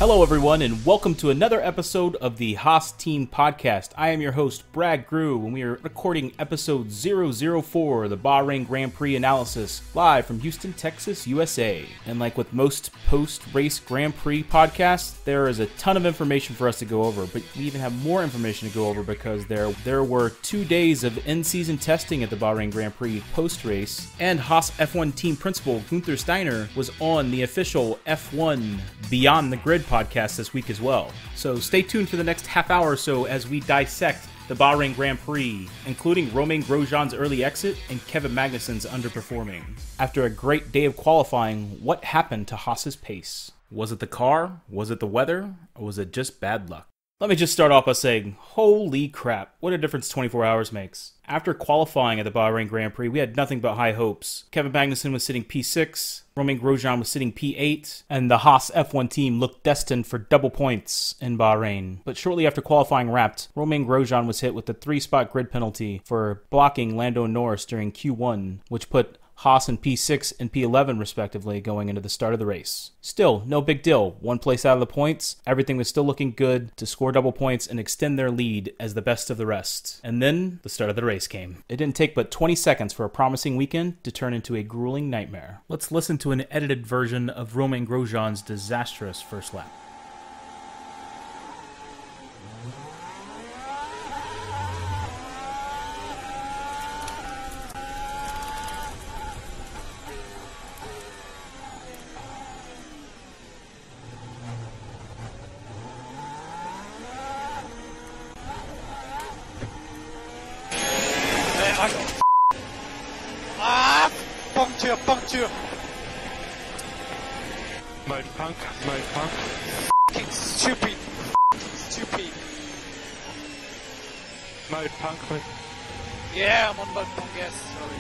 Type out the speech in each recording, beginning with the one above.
Hello everyone, and welcome to another episode of the Haas Team podcast. I am your host, Brad Grew, and we are recording episode 004, the Bahrain Grand Prix analysis, live from Houston, Texas, USA. And like with most post-race Grand Prix podcasts, there is a ton of information for us to go over, but we even have more information to go over because there were 2 days of in-season testing at the Bahrain Grand Prix post-race, and Haas F1 Team principal Gunther Steiner was on the official F1 Beyond the Grid podcast this week as well. So stay tuned for the next half hour or so as we dissect the Bahrain Grand Prix, including Romain Grosjean's early exit and Kevin Magnussen's underperforming. After a great day of qualifying, what happened to Haas's pace? Was it the car? Was it the weather? Or was it just bad luck? Let me just start off by saying, holy crap, what a difference 24 hours makes. After qualifying at the Bahrain Grand Prix, we had nothing but high hopes. Kevin Magnussen was sitting P6, Romain Grosjean was sitting P8, and the Haas F1 team looked destined for double points in Bahrain. But shortly after qualifying wrapped, Romain Grosjean was hit with a 3-spot grid penalty for blocking Lando Norris during Q1, which put Haas in P6 and P11 respectively going into the start of the race. Still, no big deal. One place out of the points, everything was still looking good to score double points and extend their lead as the best of the rest. And then the start of the race came. It didn't take but 20 seconds for a promising weekend to turn into a grueling nightmare. Let's listen to an edited version of Romain Grosjean's disastrous first lap. Puncture. Mode punk. F***ing stupid. Mode punk. Yeah, I'm on mode punk, yes. Sorry.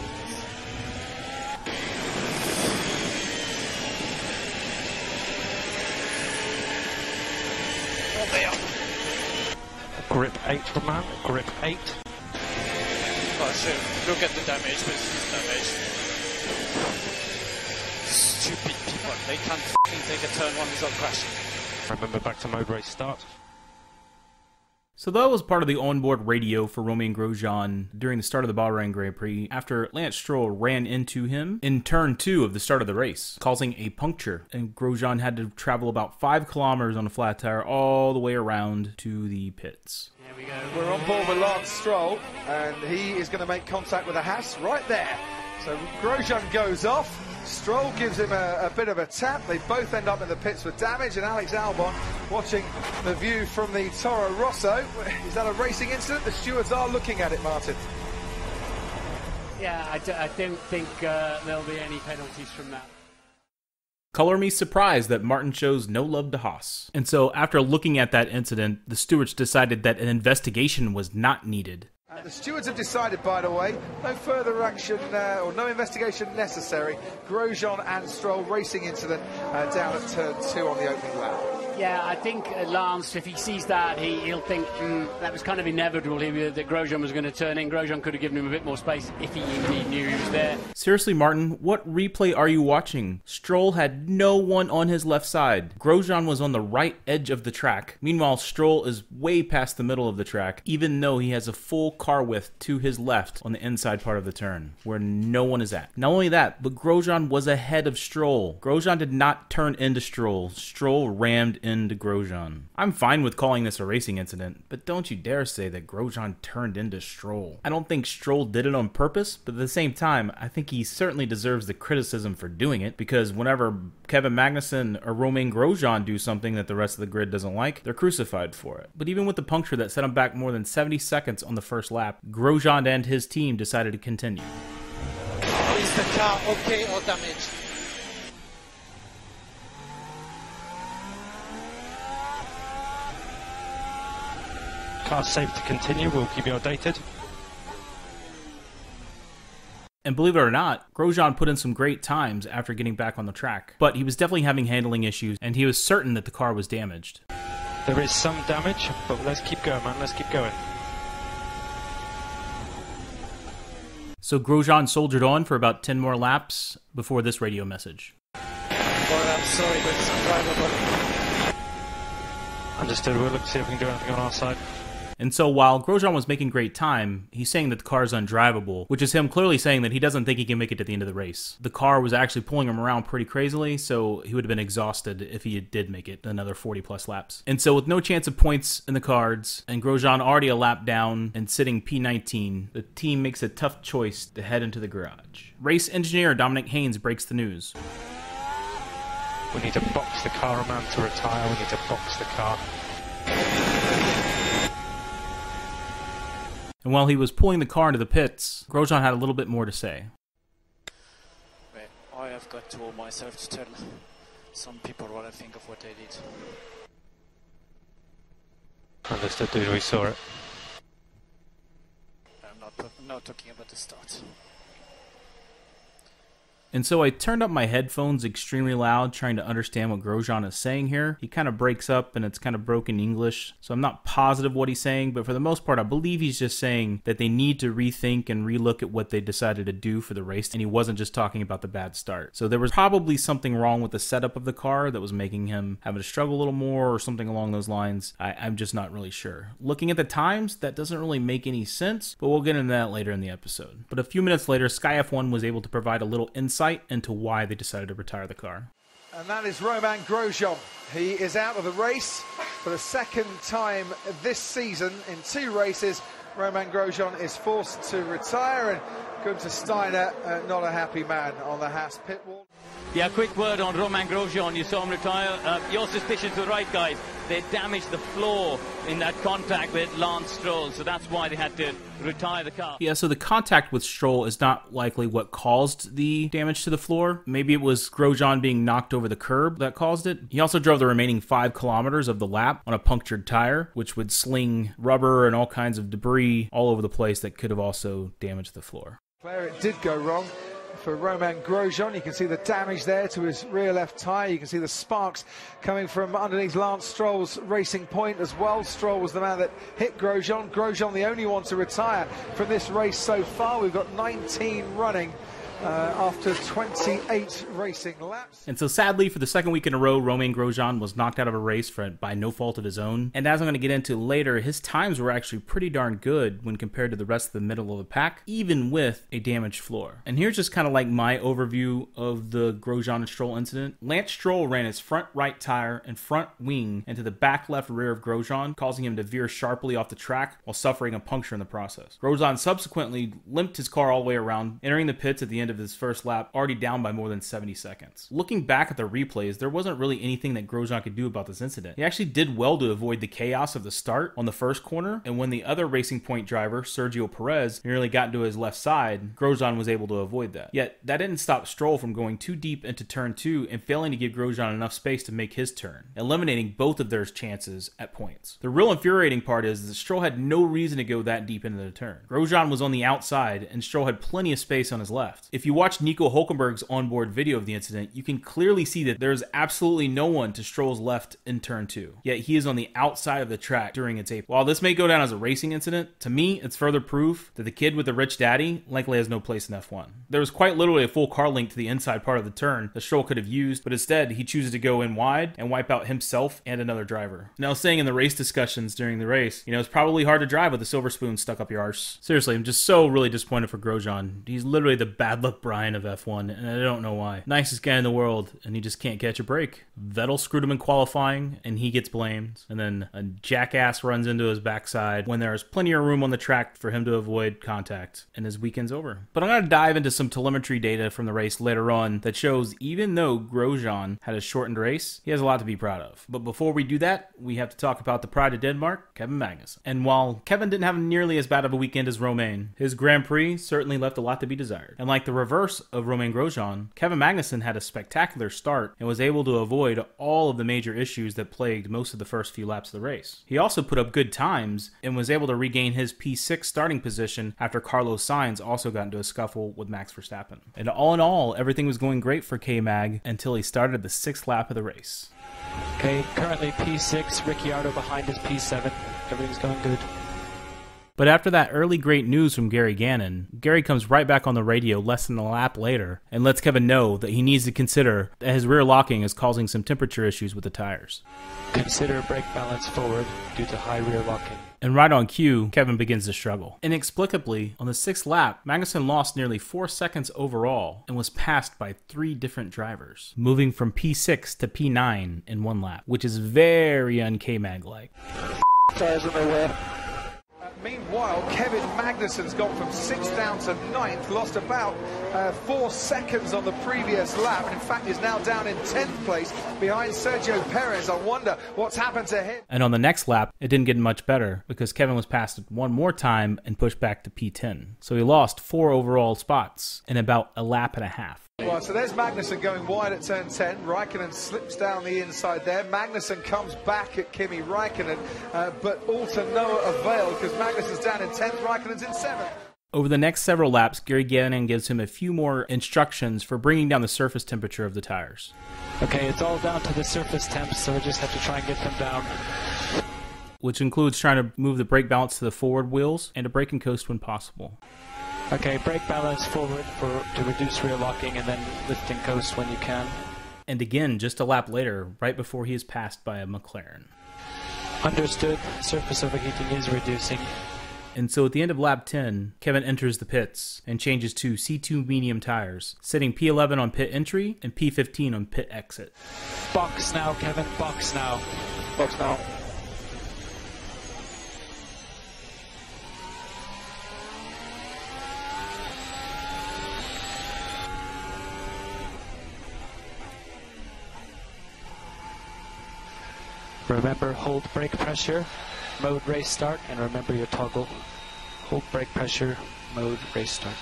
Oh, there. Grip 8, Roman. Grip 8. Oh, shit. Look at the damage, but it's damage. Stupid people, they can't f***ing take a turn one without crashing. Remember, back to mode race start. So that was part of the onboard radio for Romain Grosjean during the start of the Bahrain Grand Prix after Lance Stroll ran into him in turn 2 of the start of the race, causing a puncture. And Grosjean had to travel about 5 kilometers on a flat tire all the way around to the pits. Here we go. We're on board with Lance Stroll, and he is going to make contact with a Haas right there. So Grosjean goes off, Stroll gives him a bit of a tap, they both end up in the pits with damage, and Alex Albon watching the view from the Toro Rosso. Is that a racing incident? The stewards are looking at it, Martin. Yeah, I don't think there'll be any penalties from that. Color me surprised that Martin shows no love to Haas. And so after looking at that incident, the stewards decided that an investigation was not needed. The stewards have decided, by the way, no further action or no investigation necessary. Grosjean and Stroll racing incident down at turn 2 on the opening lap. Yeah, I think Lance, if he sees that, he'll think that was kind of inevitable that Grosjean was going to turn in. Grosjean could have given him a bit more space if he indeed knew he was there. Seriously, Martin, what replay are you watching? Stroll had no one on his left side. Grosjean was on the right edge of the track. Meanwhile, Stroll is way past the middle of the track, even though he has a full car width to his left on the inside part of the turn, where no one is at. Not only that, but Grosjean was ahead of Stroll. Grosjean did not turn into Stroll. Stroll rammed into Grosjean. I'm fine with calling this a racing incident, but don't you dare say that Grosjean turned into Stroll. I don't think Stroll did it on purpose, but at the same time, I think he certainly deserves the criticism for doing it, because whenever Kevin Magnussen or Romain Grosjean do something that the rest of the grid doesn't like, they're crucified for it. But even with the puncture that set him back more than 70 seconds on the first lap, Grosjean and his team decided to continue. Is the car okay or damaged? Car's safe to continue, we'll keep you updated. And believe it or not, Grosjean put in some great times after getting back on the track. But he was definitely having handling issues, and he was certain that the car was damaged. There is some damage, but let's keep going, man, let's keep going. So Grosjean soldiered on for about 10 more laps before this radio message. Well, I'm sorry, but it's undrivable. Understood. We'll look to see if we can do anything on our side. And so while Grosjean was making great time, he's saying that the car is undrivable, which is him clearly saying that he doesn't think he can make it to the end of the race. The car was actually pulling him around pretty crazily, so he would have been exhausted if he did make it another 40 plus laps. And so with no chance of points in the cards, and Grosjean already a lap down and sitting P19, the team makes a tough choice to head into the garage. Race engineer Dominic Haynes breaks the news. We need to box the car, Romain, to retire. We need to box the car. And while he was pulling the car into the pits, Grosjean had a little bit more to say. I have got to all myself to tell some people what I think of what they did. Understood, dude. We saw it. I'm not talking about the start. And so I turned up my headphones extremely loud, trying to understand what Grosjean is saying here. He kind of breaks up and it's kind of broken English, so I'm not positive what he's saying, but for the most part, I believe he's just saying that they need to rethink and relook at what they decided to do for the race, and he wasn't just talking about the bad start. So there was probably something wrong with the setup of the car that was making him having to struggle a little more or something along those lines. I'm just not really sure. Looking at the times, that doesn't really make any sense, but we'll get into that later in the episode. But a few minutes later, Sky F1 was able to provide a little insight into why they decided to retire the car. And that is Romain Grosjean. He is out of the race for the second time this season in 2 races. Romain Grosjean is forced to retire, and Gunther Steiner, not a happy man on the Haas pit wall. Yeah, quick word on Romain Grosjean. You saw him retire. Your suspicions were right, guys. They damaged the floor in that contact with Lance Stroll, so that's why they had to retire the car. Yeah, so the contact with Stroll is not likely what caused the damage to the floor. Maybe it was Grosjean being knocked over the curb that caused it. He also drove the remaining 5 kilometers of the lap on a punctured tire, which would sling rubber and all kinds of debris all over the place that could have also damaged the floor. Where it did go wrong for Romain Grosjean, you can see the damage there to his rear left tyre. You can see the sparks coming from underneath Lance Stroll's racing point as well. Stroll was the man that hit Grosjean. Grosjean the only one to retire from this race so far. We've got 19 running after 28 racing laps. And so sadly, for the second week in a row, Romain Grosjean was knocked out of a race by no fault of his own. And as I'm going to get into later, his times were actually pretty darn good when compared to the rest of the middle of the pack, even with a damaged floor. And here's just kind of like my overview of the Grosjean and Stroll incident. Lance Stroll ran his front right tire and front wing into the back left rear of Grosjean, causing him to veer sharply off the track while suffering a puncture in the process. Grosjean subsequently limped his car all the way around, entering the pits at the end of his first lap, already down by more than 70 seconds. Looking back at the replays, there wasn't really anything that Grosjean could do about this incident. He actually did well to avoid the chaos of the start on the first corner, and when the other Racing Point driver, Sergio Perez, nearly got into his left side, Grosjean was able to avoid that. Yet, that didn't stop Stroll from going too deep into turn 2 and failing to give Grosjean enough space to make his turn, eliminating both of their chances at points. The real infuriating part is that Stroll had no reason to go that deep into the turn. Grosjean was on the outside, and Stroll had plenty of space on his left. If you watch Nico Hülkenberg's onboard video of the incident, you can clearly see that there's absolutely no one to Stroll's left in turn 2. Yet he is on the outside of the track during its apex. While this may go down as a racing incident, to me, it's further proof that the kid with the rich daddy likely has no place in F1. There was quite literally a full car link to the inside part of the turn that Stroll could have used, but instead he chooses to go in wide and wipe out himself and another driver. Now, saying in the race discussions during the race, it's probably hard to drive with a silver spoon stuck up your arse. Seriously, I'm just so really disappointed for Grosjean. He's literally the bad luck Brian of F1, and I don't know why. Nicest guy in the world, and he just can't catch a break. Vettel screwed him in qualifying, and he gets blamed. And then a jackass runs into his backside when there's plenty of room on the track for him to avoid contact, and his weekend's over. But I'm going to dive into some telemetry data from the race later on that shows even though Grosjean had a shortened race, he has a lot to be proud of. But before we do that, we have to talk about the pride of Denmark, Kevin Magnussen. And while Kevin didn't have nearly as bad of a weekend as Romain, his Grand Prix certainly left a lot to be desired. And like the reverse of Romain Grosjean, Kevin Magnussen had a spectacular start and was able to avoid all of the major issues that plagued most of the first few laps of the race. He also put up good times and was able to regain his P6 starting position after Carlos Sainz also got into a scuffle with Max Verstappen. And all in all, everything was going great for K-Mag until he started the 6th lap of the race. Okay, currently P6, Ricciardo behind us P7. Everything's going good. But after that early great news from Gary Gannon, Gary comes right back on the radio less than a lap later and lets Kevin know that he needs to consider that his rear locking is causing some temperature issues with the tires. Consider brake balance forward due to high rear locking. And right on cue, Kevin begins to struggle. Inexplicably, on the 6th lap, Magnussen lost nearly 4 seconds overall and was passed by 3 different drivers, moving from P6 to P9 in 1 lap, which is very un-K-Mag-like. Tires in their way. Meanwhile, Kevin Magnussen's gone from 6th down to 9th, lost about 4 seconds on the previous lap, and in fact is now down in 10th place behind Sergio Perez. I wonder what's happened to him. And on the next lap, it didn't get much better because Kevin was passed one more time and pushed back to P10. So he lost 4 overall spots in about a lap and a half. Well, so there's Magnussen going wide at turn 10. Raikkonen slips down the inside there. Magnussen comes back at Kimi Raikkonen, but all to no avail because Magnussen's down in 10th, Raikkonen's in 7th. Over the next several laps, Gary Gannon gives him a few more instructions for bringing down the surface temperature of the tires. Okay, it's all down to the surface temps, so we just have to try and get them down. Which includes trying to move the brake balance to the forward wheels and to brake and coast when possible. Okay, brake balance forward to reduce rear locking and then lift and coast when you can. And again, just a lap later, right before he is passed by a McLaren. Understood. Surface overheating is reducing. And so at the end of lap 10, Kevin enters the pits and changes to C2 medium tires, setting P11 on pit entry and P15 on pit exit. Box now, Kevin. Box now. Box now. Remember, hold brake pressure, mode race start, and remember your toggle. Hold brake pressure, mode race start.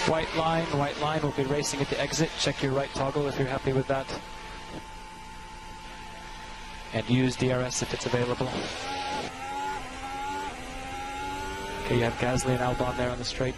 White line will be racing at the exit. Check your right toggle if you're happy with that. And use DRS if it's available. Okay, you have Gasly and Albon there on the straight.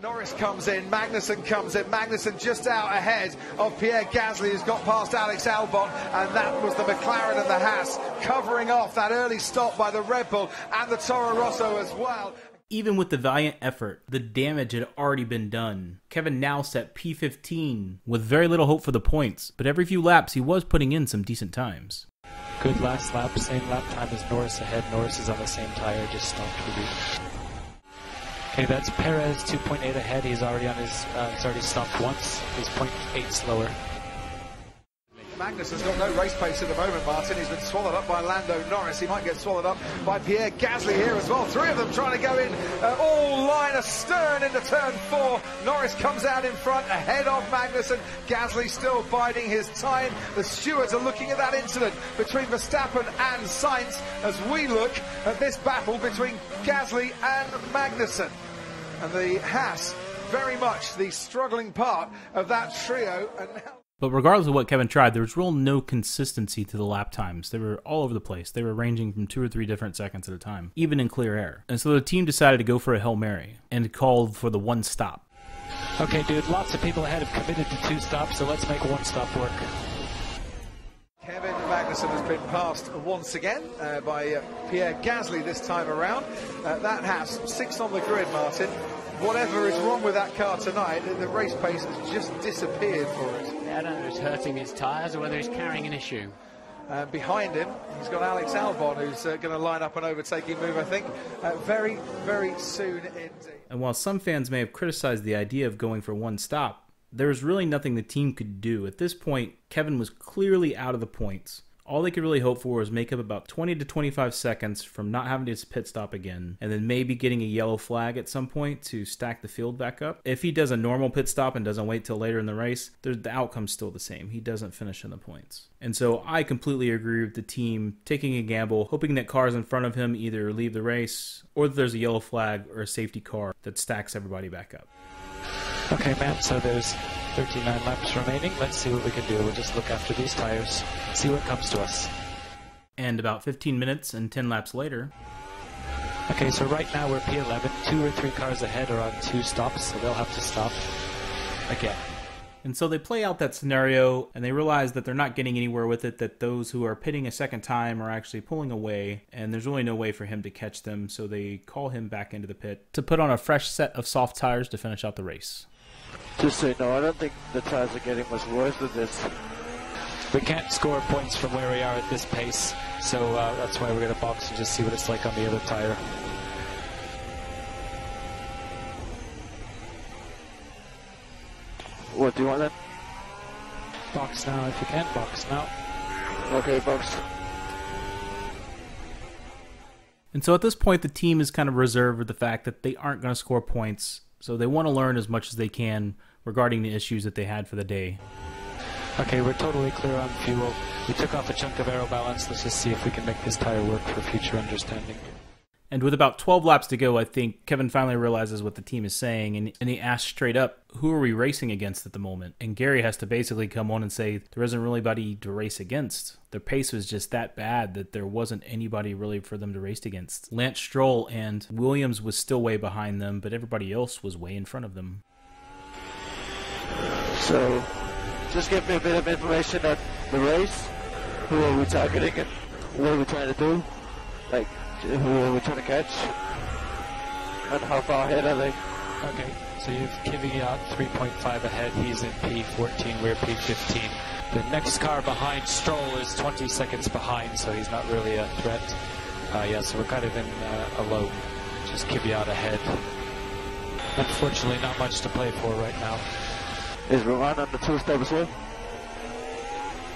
Norris comes in, Magnussen comes in, Magnussen just out ahead of Pierre Gasly, who's got past Alex Albon, and that was the McLaren and the Haas covering off that early stop by the Red Bull and the Toro Rosso as well. Even with the valiant effort, the damage had already been done. Kevin now set P15 with very little hope for the points, but every few laps he was putting in some decent times. Good last lap, same lap time as Norris ahead. Norris is on the same tire, just stopped with you. Okay, that's Perez 2.8 ahead. He's already on his. He's already stopped once. He's 0.8 slower. Magnussen's got no race pace at the moment, Martin. He's been swallowed up by Lando Norris. He might get swallowed up by Pierre Gasly here as well. 3 of them trying to go in all line astern into turn 4. Norris comes out in front ahead of Magnussen. Gasly still biding his time. The stewards are looking at that incident between Verstappen and Sainz as we look at this battle between Gasly and Magnussen. And the Haas, very much the struggling part of that trio. And now, but regardless of what Kevin tried, there was real no consistency to the lap times. They were all over the place. They were ranging from 2 or 3 different seconds at a time, even in clear air. And so the team decided to go for a Hail Mary and called for the 1 stop. Okay, dude, lots of people ahead have committed to 2 stops, so let's make 1 stop work. Kevin Magnussen has been passed once again by Pierre Gasly this time around. That has 6 on the grid, Martin. Whatever is wrong with that car tonight, the race pace has just disappeared for us. Yeah, I don't know if it's hurting his tyres or whether he's carrying an issue. Behind him, he's got Alex Albon, who's going to line up an overtaking move, I think, very, very soon indeed. And while some fans may have criticized the idea of going for 1 stop, there was really nothing the team could do. At this point, Kevin was clearly out of the points. All they could really hope for was make up about 20 to 25 seconds from not having to pit stop again, and then maybe getting a yellow flag at some point to stack the field back up. If he does a normal pit stop and doesn't wait till later in the race, the outcome's still the same. He doesn't finish in the points. And so I completely agree with the team taking a gamble, hoping that cars in front of him either leave the race or that there's a yellow flag or a safety car that stacks everybody back up. Okay, man, so there's 39 laps remaining. Let's see what we can do. We'll just look after these tires, see what comes to us. And about 15 minutes and 10 laps later. Okay, so right now we're P11. 2 or 3 cars ahead are on 2 stops, so they'll have to stop again. And so they play out that scenario, and they realize that they're not getting anywhere with it, that those who are pitting a second time are actually pulling away, and there's really no way for him to catch them, so they call him back into the pit to put on a fresh set of soft tires to finish out the race. Just so you know, I don't think the tires are getting much worse than this. We can't score points from where we are at this pace, so that's why we're going to box and just see what it's like on the other tire. What do you want then? Box now if you can, box now. Okay, box. And so at this point, the team is kind of reserved with the fact that they aren't going to score points, so they want to learn as much as they can regarding the issues that they had for the day. Okay, we're totally clear on fuel. We took off a chunk of aero balance. Let's just see if we can make this tire work for future understanding. And with about 12 laps to go, I think Kevin finally realizes what the team is saying, and he asks straight up, who are we racing against at the moment? And Gary has to basically come on and say there isn't really anybody to race against. Their pace was just that bad that there wasn't anybody really for them to race against. Lance Stroll and Williams was still way behind them, but everybody else was way in front of them. So, just give me a bit of information on the race. Who are we targeting and what are we trying to do? Like, who are we trying to catch? And how far ahead are they? Okay, so you've Kvyat 3.5 ahead. He's in P14, we're P15. The next car behind Stroll is 20 seconds behind, so he's not really a threat. Yeah, so we're kind of in alone. Just Kvyat ahead. Unfortunately, not much to play for right now. Is Romain on the two-step as well?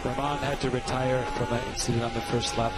Romain had to retire from an incident on the first lap.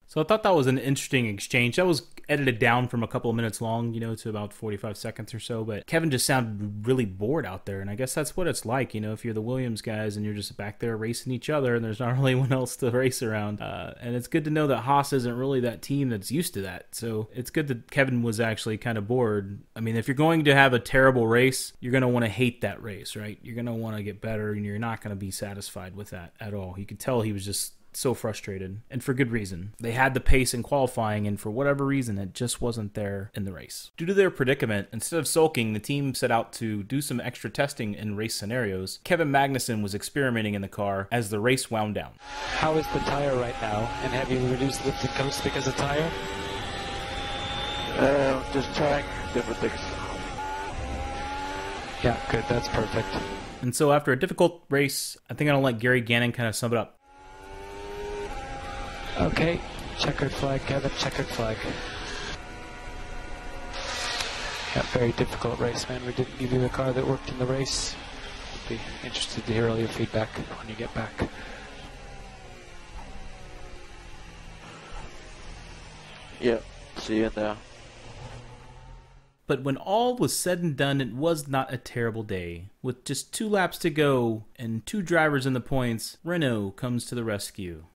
So I thought that was an interesting exchange. That was edited down from a couple of minutes long, to about 45 seconds or so. But Kevin just sounded really bored out there. And I guess that's what it's like, if you're the Williams guys and you're just back there racing each other and there's not really anyone else to race around. And it's good to know that Haas isn't really that team that's used to that. So it's good that Kevin was actually kind of bored. I mean, if you're going to have a terrible race, you're going to want to hate that race, right? You're going to want to get better and you're not going to be satisfied with that at all. You could tell he was just so frustrated, and for good reason. They had the pace in qualifying, and for whatever reason, it just wasn't there in the race. Due to their predicament, instead of sulking, the team set out to do some extra testing in race scenarios. Kevin Magnussen was experimenting in the car as the race wound down. How is the tire right now, and have you reduced lift and coast because of tire? Just trying different things. Yeah, good, that's perfect. And so after a difficult race, I think I'll let Gary Gannon kind of sum it up. Okay, checkered flag, Kevin, checkered flag. Yeah, very difficult race, man. We didn't give you the car that worked in the race. Be interested to hear all your feedback when you get back. Yeah, see you in there. But when all was said and done, it was not a terrible day. With just 2 laps to go and 2 drivers in the points, Renault comes to the rescue.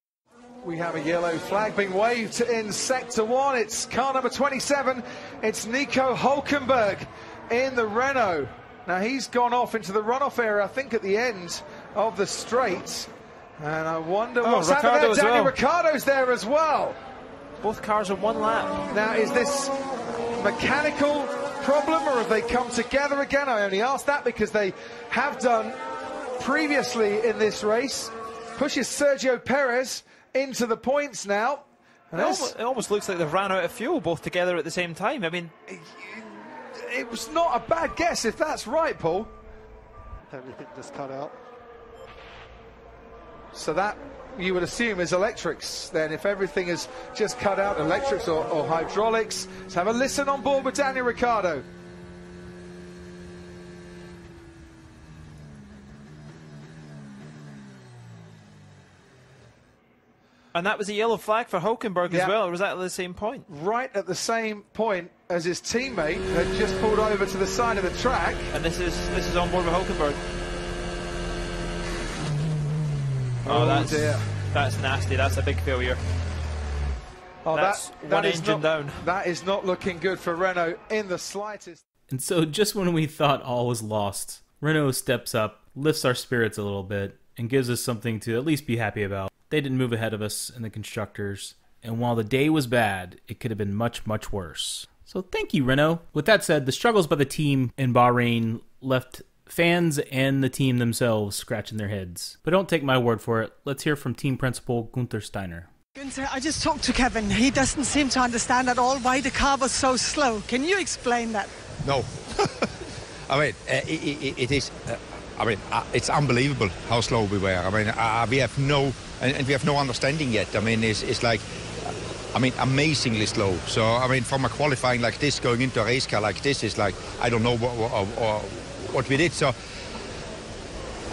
We have a yellow flag being waved in Sector 1. It's car number 27. It's Nico Hulkenberg in the Renault. Now he's gone off into the runoff area, I think at the end of the straight. And I wonder what's happening there. Daniel Ricciardo's there as well. Both cars on 1 lap. Now is this mechanical problem or have they come together again? I only ask that because they have done previously in this race. Pushes Sergio Perez into the points now. It almost looks like they've ran out of fuel both together at the same time. I mean, it was not a bad guess if that's right, Paul. Everything just cut out. So that you would assume is electrics then, if everything is just cut out, electrics or hydraulics. Let's have a listen on board with Daniel Ricciardo. and that was a yellow flag for Hulkenberg as well, or was that at the same point? Right at the same point as his teammate had just pulled over to the side of the track. And this is on board with Hulkenberg. Oh, that's nasty. That's a big failure. Oh, that's one engine down. That is not looking good for Renault in the slightest. And so just when we thought all was lost, Renault steps up, lifts our spirits a little bit, and gives us something to at least be happy about. They didn't move ahead of us in the constructors, and while the day was bad, it could have been much, much worse. So thank you, Renault. With that said, the struggles by the team in Bahrain left fans and the team themselves scratching their heads. But don't take my word for it. Let's hear from team principal Gunther Steiner. Gunther, I just talked to Kevin. He doesn't seem to understand at all why the car was so slow. Can you explain that? No. I mean, it is... it's unbelievable how slow we were. I mean, we have no understanding yet. I mean, it's like, amazingly slow. So, I mean, from a qualifying like this, going into a race car like this is like, I don't know what we did. So,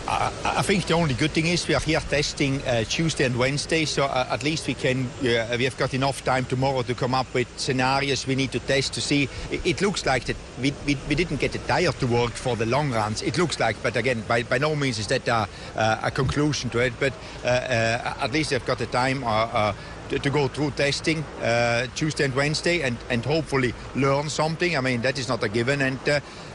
I think the only good thing is we are here testing Tuesday and Wednesday, so at least we have got enough time tomorrow to come up with scenarios we need to test to see. It looks like that we didn't get the tire to work for the long runs. It looks like, but again, by no means is that a conclusion to it. But at least they've got the time to go through testing Tuesday and Wednesday and hopefully learn something. I mean, that is not a given. And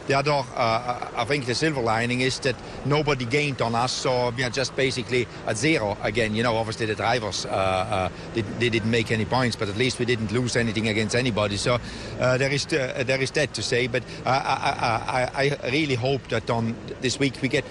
the other, I think the silver lining is that nobody gained on us, so we are just basically at zero again. You know, obviously the drivers, they didn't make any points, but at least we didn't lose anything against anybody. So there is that to say. But I really hope that on this week we get,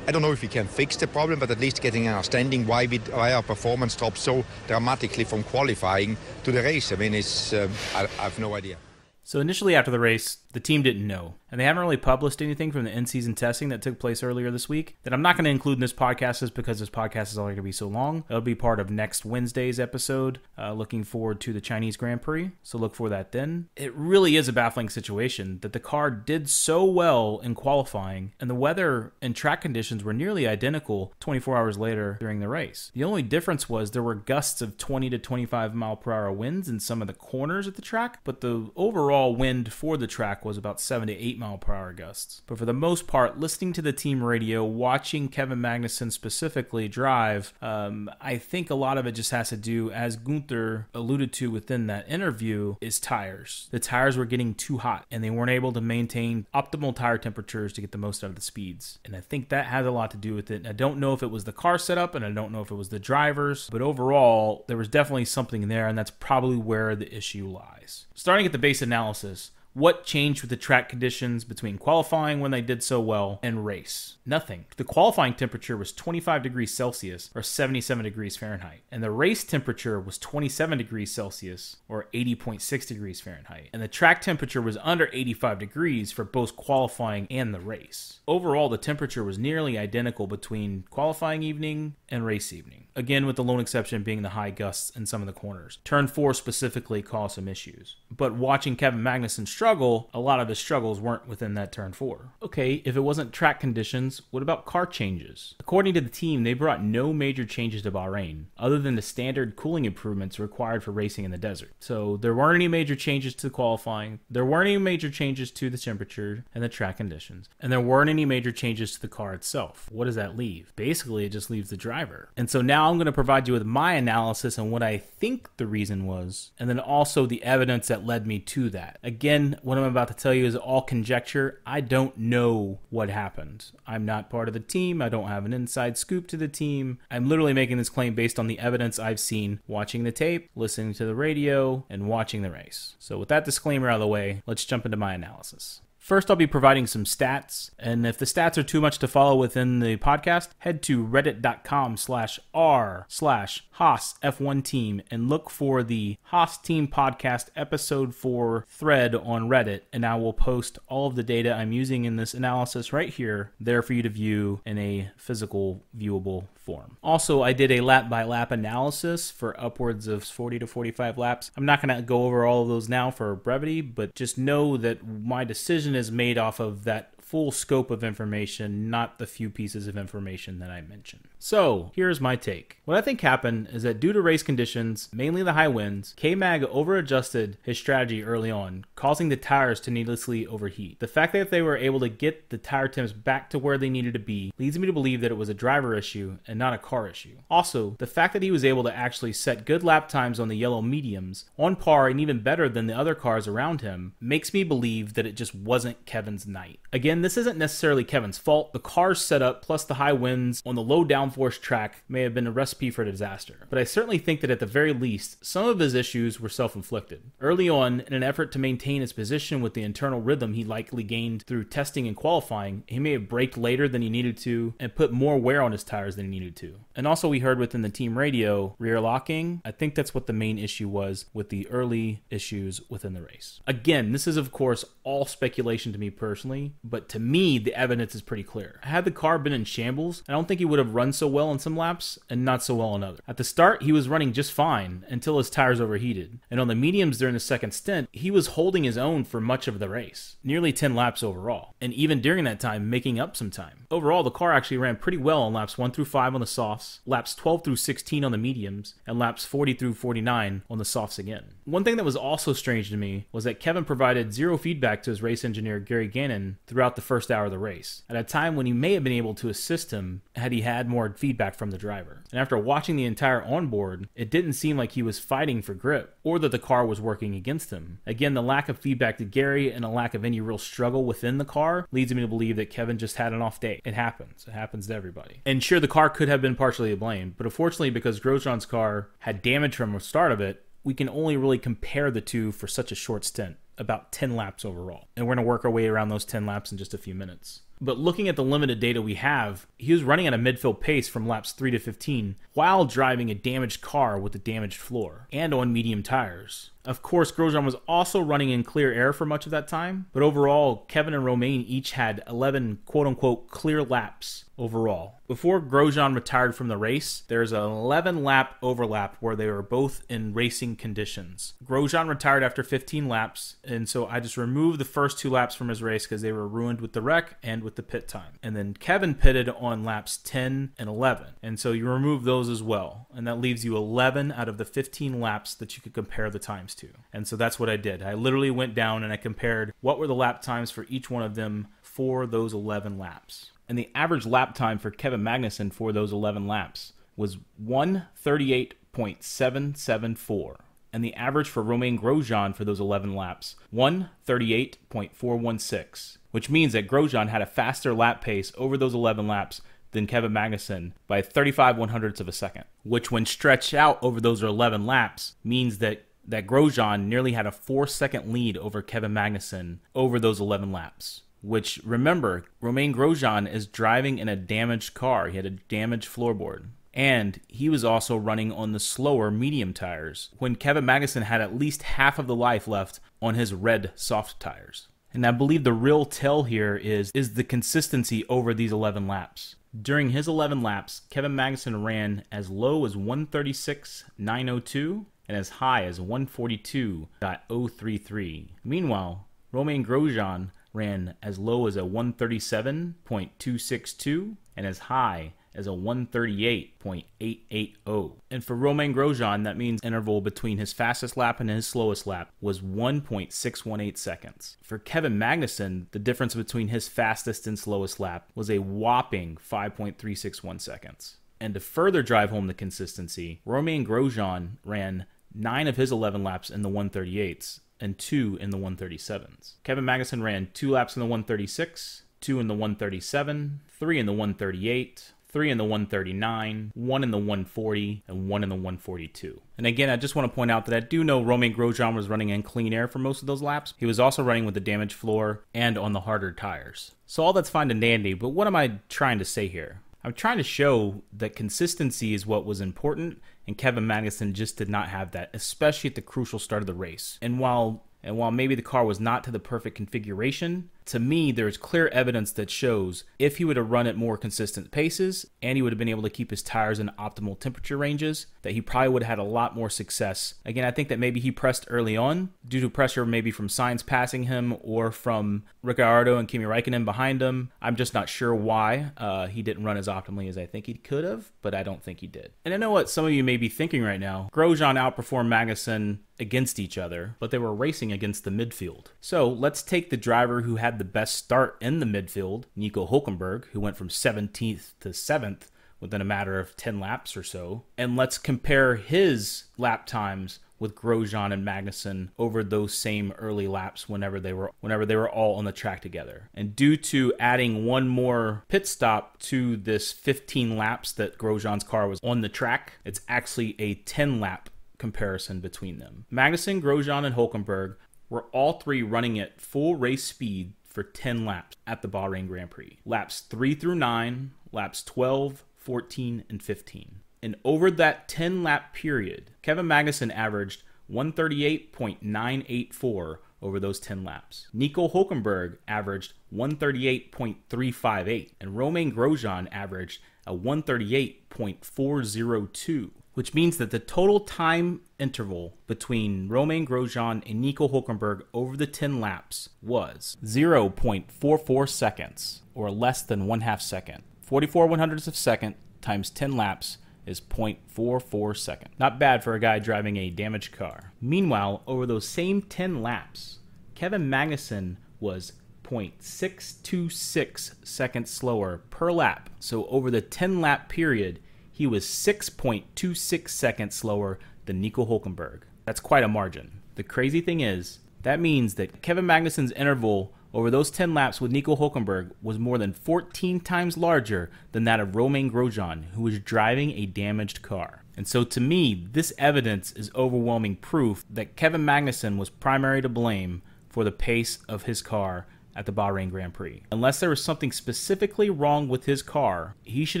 I don't know if we can fix the problem, but at least getting an understanding why our performance dropped so dramatically from qualifying to the race. I mean, I have no idea. So initially after the race, the team didn't know, and they haven't really published anything from the in-season testing that took place earlier this week that I'm not going to include in this podcast just because this podcast is only going to be so long. It'll be part of next Wednesday's episode, looking forward to the Chinese Grand Prix, so look for that then. It really is a baffling situation that the car did so well in qualifying, and the weather and track conditions were nearly identical 24 hours later during the race. The only difference was there were gusts of 20 to 25 mile per hour winds in some of the corners at the track, but the overall wind for the track was about 7 to 8 mile per hour gusts. But for the most part, listening to the team radio, watching Kevin Magnussen specifically drive, I think a lot of it just has to do, as Gunther alluded to within that interview, is tires. The tires were getting too hot and they weren't able to maintain optimal tire temperatures to get the most out of the speeds. And I think that has a lot to do with it. I don't know if it was the car setup and I don't know if it was the drivers, but overall, there was definitely something there, and that's probably where the issue lies. Starting at the base analysis, what changed with the track conditions between qualifying when they did so well and race? Nothing. The qualifying temperature was 25 degrees Celsius or 77 degrees Fahrenheit. And the race temperature was 27 degrees Celsius or 80.6 degrees Fahrenheit. And the track temperature was under 85 degrees for both qualifying and the race. Overall, the temperature was nearly identical between qualifying evening and race evening. Again, with the lone exception being the high gusts in some of the corners. Turn 4 specifically caused some issues. But watching Kevin Magnussen struggle, a lot of his struggles weren't within that turn 4. Okay, if it wasn't track conditions, what about car changes? According to the team, they brought no major changes to Bahrain, other than the standard cooling improvements required for racing in the desert. So there weren't any major changes to qualifying, there weren't any major changes to the temperature and the track conditions, and there weren't any major changes to the car itself. What does that leave? Basically, it just leaves the driver. And so now I'm going to provide you with my analysis on what I think the reason was, and then also the evidence that led me to that. Again, what I'm about to tell you is all conjecture. I don't know what happened. I'm not part of the team. I don't have an inside scoop to the team. I'm literally making this claim based on the evidence I've seen watching the tape, listening to the radio, and watching the race. So with that disclaimer out of the way, let's jump into my analysis. First, I'll be providing some stats, and if the stats are too much to follow within the podcast, head to reddit.com/r/Haas F1 Team and look for the Haas Team Podcast Episode 4 thread on Reddit, and I will post all of the data I'm using in this analysis right here, there for you to view in a physical, viewable form. Also, I did a lap-by-lap analysis for upwards of 40 to 45 laps. I'm not going to go over all of those now for brevity, but just know that my decision is made off of that full scope of information, not the few pieces of information that I mentioned. So, here's my take. What I think happened is that due to race conditions, mainly the high winds, K-Mag over-adjusted his strategy early on, causing the tires to needlessly overheat. The fact that they were able to get the tire temps back to where they needed to be leads me to believe that it was a driver issue and not a car issue. Also, the fact that he was able to actually set good lap times on the yellow mediums, on par and even better than the other cars around him, makes me believe that it just wasn't Kevin's night. Again, this isn't necessarily Kevin's fault. The car's setup plus the high winds on the low downforce track may have been a recipe for disaster, but I certainly think that at the very least, some of his issues were self-inflicted. Early on, in an effort to maintain maintain his position with the internal rhythm he likely gained through testing and qualifying, he may have braked later than he needed to and put more wear on his tires than he needed to. And also we heard within the team radio, rear locking. I think that's what the main issue was with the early issues within the race. Again, this is of course all speculation to me personally, but to me the evidence is pretty clear. Had the car been in shambles, I don't think he would have run so well on some laps and not so well on others. At the start, he was running just fine until his tires overheated. And on the mediums during the second stint, he was holding his own for much of the race, nearly 10 laps overall. And even during that time, making up some time. Overall, the car actually ran pretty well on laps 1 through 5 on the softs, laps 12 through 16 on the mediums, and laps 40 through 49 on the softs again. One thing that was also strange to me was that Kevin provided zero feedback to his race engineer Gary Gannon throughout the first hour of the race, at a time when he may have been able to assist him had he had more feedback from the driver. And after watching the entire onboard, it didn't seem like he was fighting for grip or that the car was working against him. Again, the lack of feedback to Gary and a lack of any real struggle within the car leads me to believe that Kevin just had an off day. It happens. It happens to everybody. And sure, the car could have been partially to blame, but unfortunately, because Grosjean's car had damage from the start of it, we can only really compare the two for such a short stint, about 10 laps overall. And we're going to work our way around those 10 laps in just a few minutes. But looking at the limited data we have, he was running at a midfield pace from laps 3 to 15 while driving a damaged car with a damaged floor and on medium tires. Of course, Grosjean was also running in clear air for much of that time, but overall, Kevin and Romain each had 11 quote-unquote clear laps overall. Before Grosjean retired from the race, there's an 11-lap overlap where they were both in racing conditions. Grosjean retired after 15 laps, and so I just removed the first 2 laps from his race because they were ruined with the wreck and with the pit time. And then Kevin pitted on laps 10 and 11, and so you remove those as well, and that leaves you 11 out of the 15 laps that you could compare the times to. And so that's what I did. I literally went down and I compared what were the lap times for each one of them for those 11 laps. And the average lap time for Kevin Magnussen for those 11 laps was 1:38.774. And the average for Romain Grosjean for those 11 laps, 1:38.416. Which means that Grosjean had a faster lap pace over those 11 laps than Kevin Magnussen by 35/100ths of a second. Which when stretched out over those 11 laps means that Grosjean nearly had a 4-second lead over Kevin Magnussen over those 11 laps. Which, remember, Romain Grosjean is driving in a damaged car. He had a damaged floorboard. And he was also running on the slower medium tires, when Kevin Magnussen had at least half of the life left on his red soft tires. And I believe the real tell here is the consistency over these 11 laps. During his 11 laps, Kevin Magnussen ran as low as 136.902 and as high as 142.033. Meanwhile, Romain Grosjean ran as low as a 137.262 and as high as a 138.880. And for Romain Grosjean, that means interval between his fastest lap and his slowest lap was 1.618 seconds. For Kevin Magnussen, the difference between his fastest and slowest lap was a whopping 5.361 seconds. And to further drive home the consistency, Romain Grosjean ran 9 of his 11 laps in the 138s and 2 in the 137s. Kevin Magnussen ran 2 laps in the 136, 2 in the 137, 3 in the 138, 3 in the 139, 1 in the 140, and 1 in the 142. And again, I just want to point out that I do know Romain Grosjean was running in clean air for most of those laps. He was also running with a damaged floor and on the harder tires. So all that's fine and dandy, but what am I trying to say here? I'm trying to show that consistency is what was important, and Kevin Magnussen just did not have that, especially at the crucial start of the race. And while maybe the car was not to the perfect configuration, to me, there's clear evidence that shows if he would have run at more consistent paces and he would have been able to keep his tires in optimal temperature ranges, that he probably would have had a lot more success. Again, I think that maybe he pressed early on due to pressure maybe from Sainz passing him or from Ricciardo and Kimi Räikkönen behind him. I'm just not sure why he didn't run as optimally as I think he could have, but I don't think he did. And I know what some of you may be thinking right now. Grosjean outperformed Magnussen against each other, but they were racing against the midfield. So let's take the driver who had the best start in the midfield, Nico Hülkenberg, who went from 17th to 7th within a matter of 10 laps or so, and let's compare his lap times with Grosjean and Magnussen over those same early laps whenever they were all on the track together. And due to adding one more pit stop to this 15 laps that Grosjean's car was on the track, it's actually a 10 lap comparison between them. Magnussen, Grosjean, and Hülkenberg were all three running at full race speed for 10 laps at the Bahrain Grand Prix. Laps 3 through 9, laps 12, 14, and 15. And over that 10-lap period, Kevin Magnussen averaged 138.984 over those 10 laps. Nico Hülkenberg averaged 138.358, and Romain Grosjean averaged a 138.402, which means that the total time interval between Romain Grosjean and Nico Hülkenberg over the 10 laps was 0.44 seconds, or less than 1/2 second. 44 100ths of a second times 10 laps is 0.44 seconds. Not bad for a guy driving a damaged car. Meanwhile, over those same 10 laps, Kevin Magnussen was 0.626 seconds slower per lap. So over the 10-lap period, he was 6.26 seconds slower than Nico Hülkenberg. That's quite a margin. The crazy thing is, that means that Kevin Magnussen's interval over those 10 laps with Nico Hülkenberg was more than 14 times larger than that of Romain Grosjean, who was driving a damaged car. And so to me, this evidence is overwhelming proof that Kevin Magnussen was primarily to blame for the pace of his car at the Bahrain Grand Prix. Unless there was something specifically wrong with his car, he should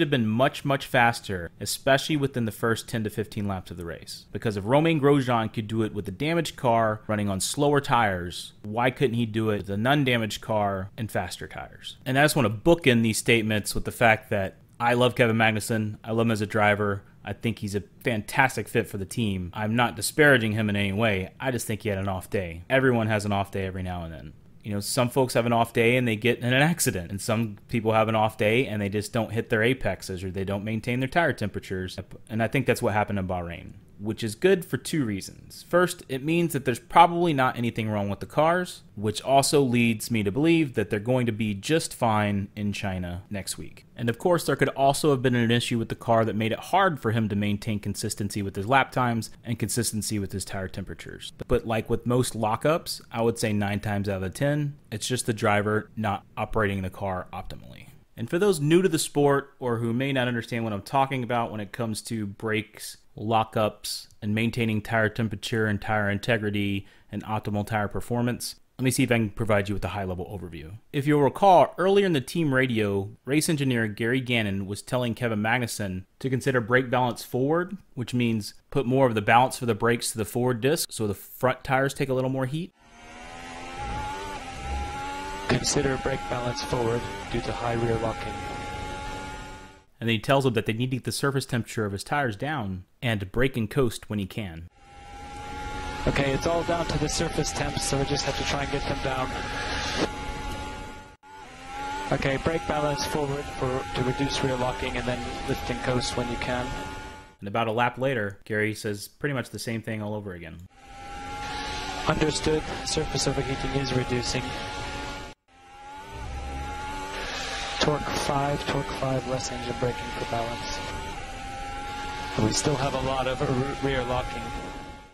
have been much, much faster, especially within the first 10 to 15 laps of the race. Because if Romain Grosjean could do it with a damaged car running on slower tires, why couldn't he do it with a non-damaged car and faster tires? And I just want to bookend these statements with the fact that I love Kevin Magnussen. I love him as a driver. I think he's a fantastic fit for the team. I'm not disparaging him in any way. I just think he had an off day. Everyone has an off day every now and then. You know, some folks have an off day and they get in an accident, and some people have an off day and they just don't hit their apexes or they don't maintain their tire temperatures. And I think that's what happened in Bahrain, which is good for two reasons. First, it means that there's probably not anything wrong with the cars, which also leads me to believe that they're going to be just fine in China next week. And of course, there could also have been an issue with the car that made it hard for him to maintain consistency with his lap times and consistency with his tire temperatures. But like with most lockups, I would say 9 times out of 10, it's just the driver not operating the car optimally. And for those new to the sport or who may not understand what I'm talking about when it comes to brakes, lockups, and maintaining tire temperature and tire integrity and optimal tire performance, let me see if I can provide you with a high-level overview. If you'll recall, earlier in the team radio, race engineer Gary Gannon was telling Kevin Magnussen to consider brake balance forward, which means put more of the balance for the brakes to the forward disc so the front tires take a little more heat. Consider brake balance forward due to high rear locking. And then he tells him that they need to get the surface temperature of his tires down and brake and coast when he can. Okay, it's all down to the surface temps, so we just have to try and get them down. Okay, brake balance forward to reduce rear locking, and then lift and coast when you can. And about a lap later, Gary says pretty much the same thing all over again. Understood. Surface overheating is reducing. Torque 5, less engine braking for balance. But we still have a lot of rear locking.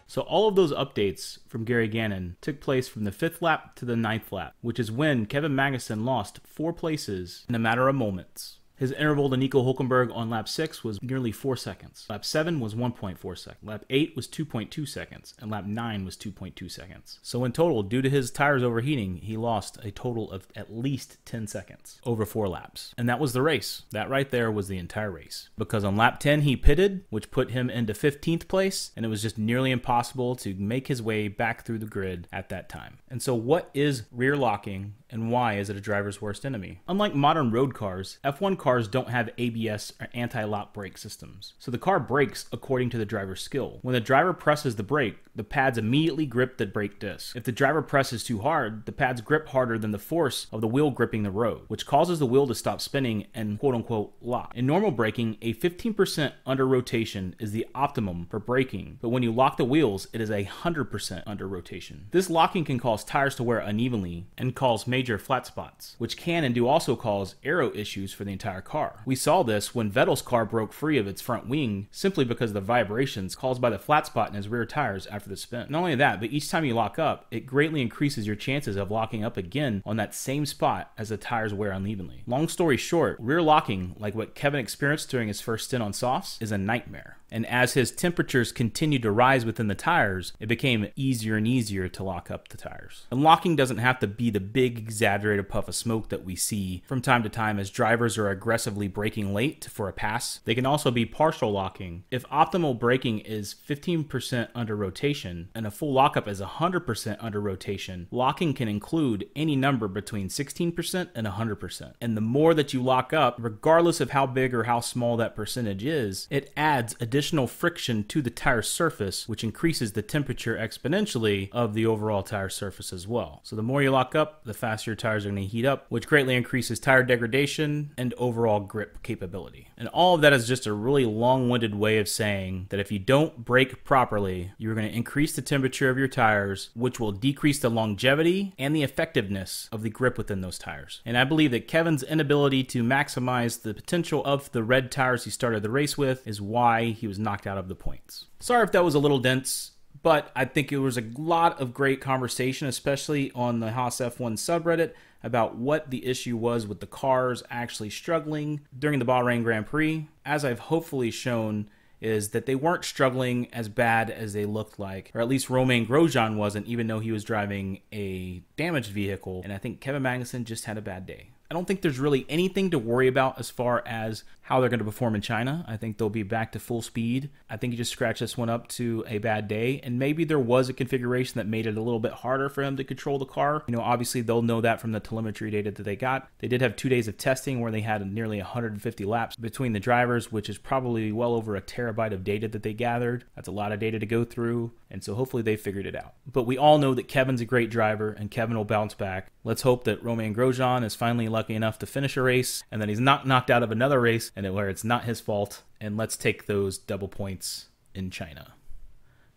So all of those updates from Gary Gannon took place from the 5th lap to the 9th lap, which is when Kevin Magnussen lost 4 places in a matter of moments. His interval to Nico Hülkenberg on lap 6 was nearly 4 seconds. Lap 7 was 1.4 seconds. Lap 8 was 2.2 seconds. And lap 9 was 2.2 seconds. So in total, due to his tires overheating, he lost a total of at least 10 seconds over 4 laps. And that was the race. That right there was the entire race. Because on lap 10, he pitted, which put him into 15th place. And it was just nearly impossible to make his way back through the grid at that time. And so what is rear locking? And why is it a driver's worst enemy? Unlike modern road cars, F1 cars don't have ABS or anti-lock brake systems. So the car brakes according to the driver's skill. When the driver presses the brake, the pads immediately grip the brake disc. If the driver presses too hard, the pads grip harder than the force of the wheel gripping the road, which causes the wheel to stop spinning and quote-unquote lock. In normal braking, a 15% under rotation is the optimum for braking, but when you lock the wheels, it is 100% under rotation. This locking can cause tires to wear unevenly and cause major flat spots, which can and do also cause aero issues for the entire entire car. We saw this when Vettel's car broke free of its front wing simply because of the vibrations caused by the flat spot in his rear tires after the spin. Not only that, but each time you lock up, it greatly increases your chances of locking up again on that same spot as the tires wear unevenly. Long story short, rear locking, like what Kevin experienced during his first stint on softs, is a nightmare. And as his temperatures continued to rise within the tires, it became easier and easier to lock up the tires. And locking doesn't have to be the big exaggerated puff of smoke that we see from time to time as drivers are aggressively braking late for a pass. They can also be partial locking. If optimal braking is 15% under rotation and a full lockup is 100% under rotation, locking can include any number between 16% and 100%. And the more that you lock up, regardless of how big or how small that percentage is, it adds additional friction to the tire surface, which increases the temperature exponentially of the overall tire surface as well. So the more you lock up, the faster your tires are going to heat up, which greatly increases tire degradation and overall grip capability. And all of that is just a really long-winded way of saying that if you don't brake properly, you're going to increase the temperature of your tires, which will decrease the longevity and the effectiveness of the grip within those tires. And I believe that Kevin's inability to maximize the potential of the red tires he started the race with is why he was knocked out of the points. Sorry if that was a little dense, but I think it was a lot of great conversation, especially on the Haas F1 subreddit, about what the issue was with the cars actually struggling during the Bahrain Grand Prix. As I've hopefully shown, is that they weren't struggling as bad as they looked like, or at least Romain Grosjean wasn't, even though he was driving a damaged vehicle, and I think Kevin Magnussen just had a bad day. I don't think there's really anything to worry about as far as how they're going to perform in China. I think they'll be back to full speed. I think you just scratch this one up to a bad day, and maybe there was a configuration that made it a little bit harder for him to control the car. You know, obviously they'll know that from the telemetry data that they got. They did have 2 days of testing where they had nearly 150 laps between the drivers, which is probably well over a terabyte of data that they gathered. That's a lot of data to go through, and so hopefully they figured it out. But we all know that Kevin's a great driver, and Kevin will bounce back. Let's hope that Romain Grosjean is finally lucky enough to finish a race, and that he's not knocked out of another race, and where it's not his fault, and let's take those double points in China.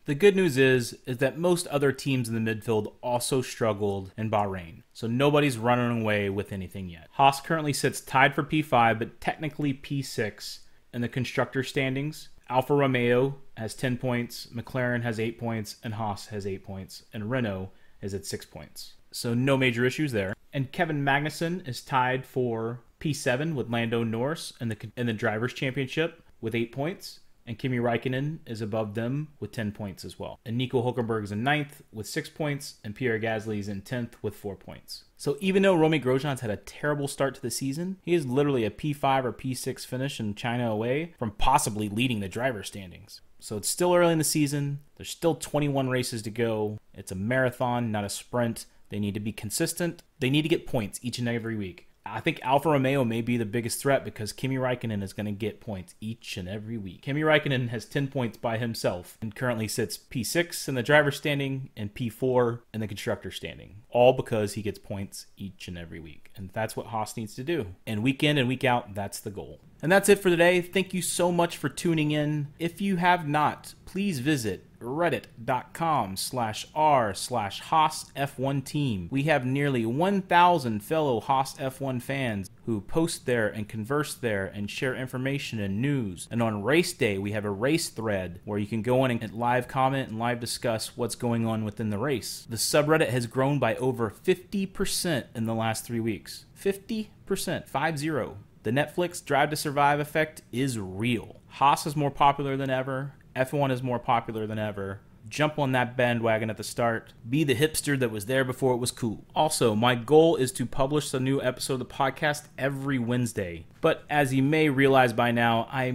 The good news is that most other teams in the midfield also struggled in Bahrain, so nobody's running away with anything yet. Haas currently sits tied for P5, but technically P6 in the constructor standings. Alfa Romeo has 10 points, McLaren has 8 points, and Haas has 8 points, and Renault is at 6 points. So no major issues there. And Kevin Magnussen is tied for P7 with Lando Norris in the Drivers' Championship with 8 points. And Kimi Räikkönen is above them with 10 points as well. And Nico Hülkenberg is in 9th with 6 points, and Pierre Gasly is in 10th with 4 points. So even though Romain Grosjean's had a terrible start to the season, he is literally a P5 or P6 finish in China away from possibly leading the driver standings. So it's still early in the season. There's still 21 races to go. It's a marathon, not a sprint. They need to be consistent. They need to get points each and every week. I think Alfa Romeo may be the biggest threat because Kimi Räikkönen is going to get points each and every week. Kimi Räikkönen has 10 points by himself and currently sits P6 in the driver's standing and P4 in the constructor standing, all because he gets points each and every week. And that's what Haas needs to do. And week in and week out, that's the goal. And that's it for today. Thank you so much for tuning in. If you have not, please visit reddit.com/r/Haas F1 Team. We have nearly 1,000 fellow Haas F1 fans who post there and converse there and share information and news. And on race day, we have a race thread where you can go in and live comment and live discuss what's going on within the race. The subreddit has grown by over 50% in the last 3 weeks. 50%, 50. The Netflix Drive to Survive effect is real. Haas is more popular than ever. F1 is more popular than ever. Jump on that bandwagon at the start. Be the hipster that was there before it was cool. Also, my goal is to publish a new episode of the podcast every Wednesday. But as you may realize by now, I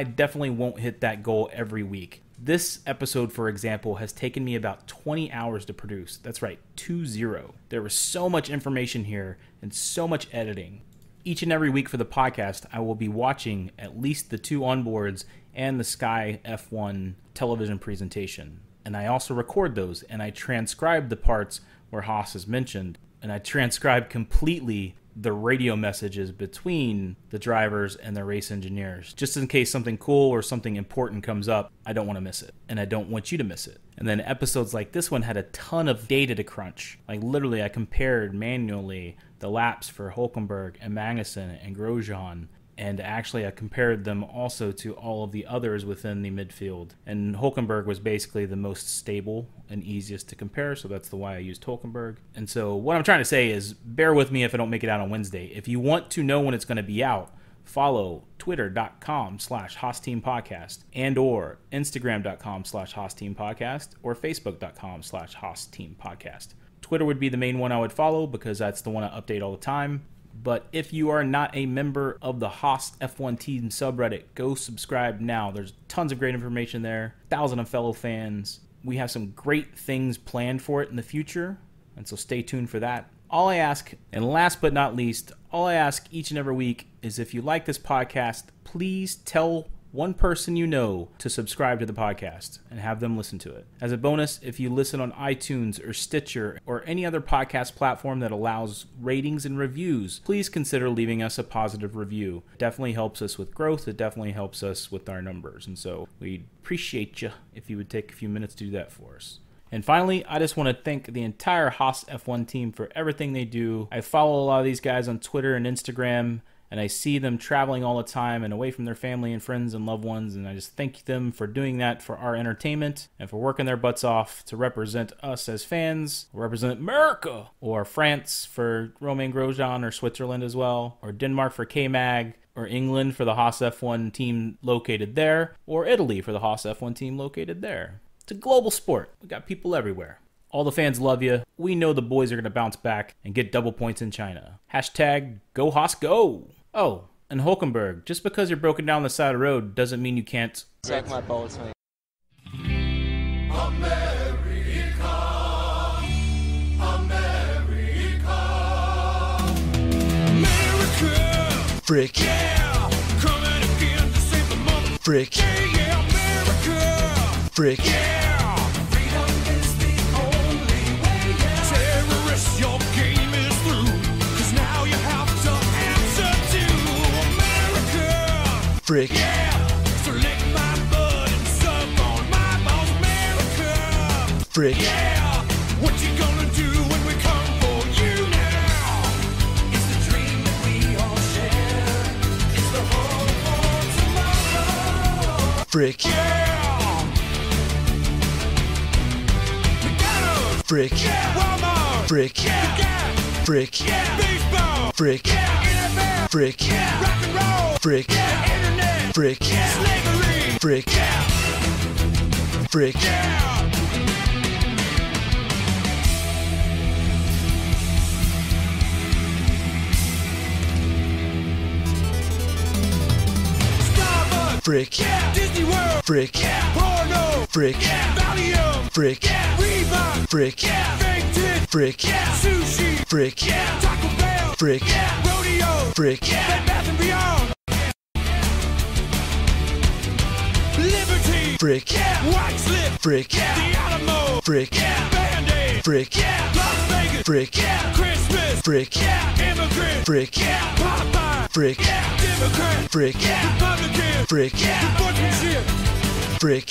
definitely won't hit that goal every week. This episode, for example, has taken me about 20 hours to produce. That's right, 20. There was so much information here and so much editing. Each and every week for the podcast, I will be watching at least the 2 onboards and the Sky F1 television presentation. And I also record those, and I transcribe the parts where Haas is mentioned, and I transcribe completely the radio messages between the drivers and the race engineers. Just in case something cool or something important comes up, I don't want to miss it. And I don't want you to miss it. And then episodes like this one had a ton of data to crunch. Like literally I compared manually the laps for Hülkenberg and Magnussen and Grosjean. And actually I compared them also to all of the others within the midfield. And Hülkenberg was basically the most stable and easiest to compare, so that's why I used Hülkenberg. And so what I'm trying to say is, bear with me if I don't make it out on Wednesday. If you want to know when it's going to be out, follow twitter.com/Haas Team Podcast and or instagram.com/Haas Team Podcast or facebook.com/Haas Team Podcast. Twitter would be the main one I would follow because that's the one I update all the time. But if you are not a member of the Haas F1 Team subreddit, go subscribe now. There's tons of great information there, thousands of fellow fans. We have some great things planned for it in the future, and so stay tuned for that. All I ask, and last but not least, all I ask each and every week is if you like this podcast, please tell one person you know to subscribe to the podcast and have them listen to it. As a bonus, if you listen on iTunes or Stitcher or any other podcast platform that allows ratings and reviews, please consider leaving us a positive review. It definitely helps us with growth. It definitely helps us with our numbers. And so we'd appreciate you if you would take a few minutes to do that for us. And finally, I just want to thank the entire Haas F1 team for everything they do. I follow a lot of these guys on Twitter and Instagram, and I see them traveling all the time and away from their family and friends and loved ones, and I just thank them for doing that for our entertainment and for working their butts off to represent us as fans, represent America, or France for Romain Grosjean, or Switzerland as well, or Denmark for K-Mag, or England for the Haas F1 team located there, or Italy for the Haas F1 team located there. It's a global sport. We got people everywhere. All the fans love you. We know the boys are going to bounce back and get double points in China. Hashtag go Haas go. Oh, and Hülkenberg, just because you're broken down the side of the road doesn't mean you can't suck my balls, mate. Frick. Yeah, coming again to save the mother. Frick. Yeah, America. Frick. Yeah, freedom is the only way. Yeah. Terrorists, your game is through. 'Cause now you have to answer to America. Frick. Yeah, so lick my butt and suck on my balls, America. Frick. Yeah, what you gonna do when we come for you now? It's the dream that we all share. It's the hope for tomorrow. Frick. Yeah. We got 'em. Frick. Yeah. Walmart. Frick. Yeah. Frick. Yeah. Baseball. Frick. Yeah. NFL. Frick. Yeah. Rock and roll. Frick. Yeah. Internet. Frick. Yeah. Slavery. Frick. Yeah. Frick. Yeah. Frick. Yeah. Disney World. Frick. Yeah. Porno. Frick. Yeah. Valium. Frick. Yeah. Reebok. Frick. Yeah. Fake tit. Frick. Yeah. Sushi. Frick. Yeah. Taco Bell. Frick. Yeah. Rodeo. Frick. Yeah. Bed Bath and Beyond. Liberty. Frick. Yeah. White Slip. Frick. Yeah. The Alamo. Frick. Yeah. Band-Aid. Frick. Yeah. Las Vegas. Frick. Yeah. Christmas. Frick. Yeah. Immigrant. Frick. Yeah. Popeye. Frick. Yeah. Democrat. Frick. Yeah. Republican. Frick. Yeah. Sportsmanship. Frick. Frick.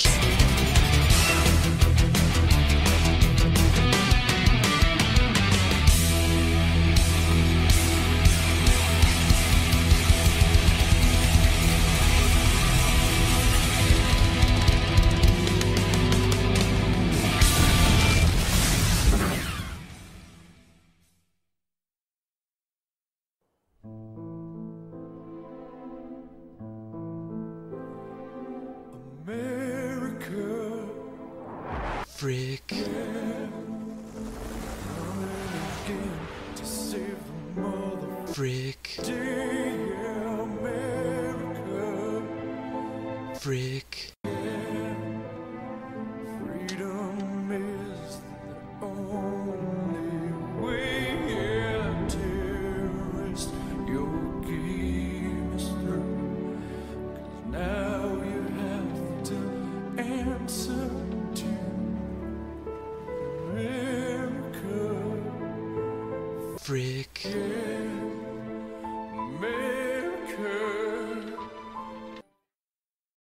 Frick. Frick. Freedom is the only way. Yeah, terrorist, your game is through. 'Cause now you have to answer to America. Frick. Yeah. me.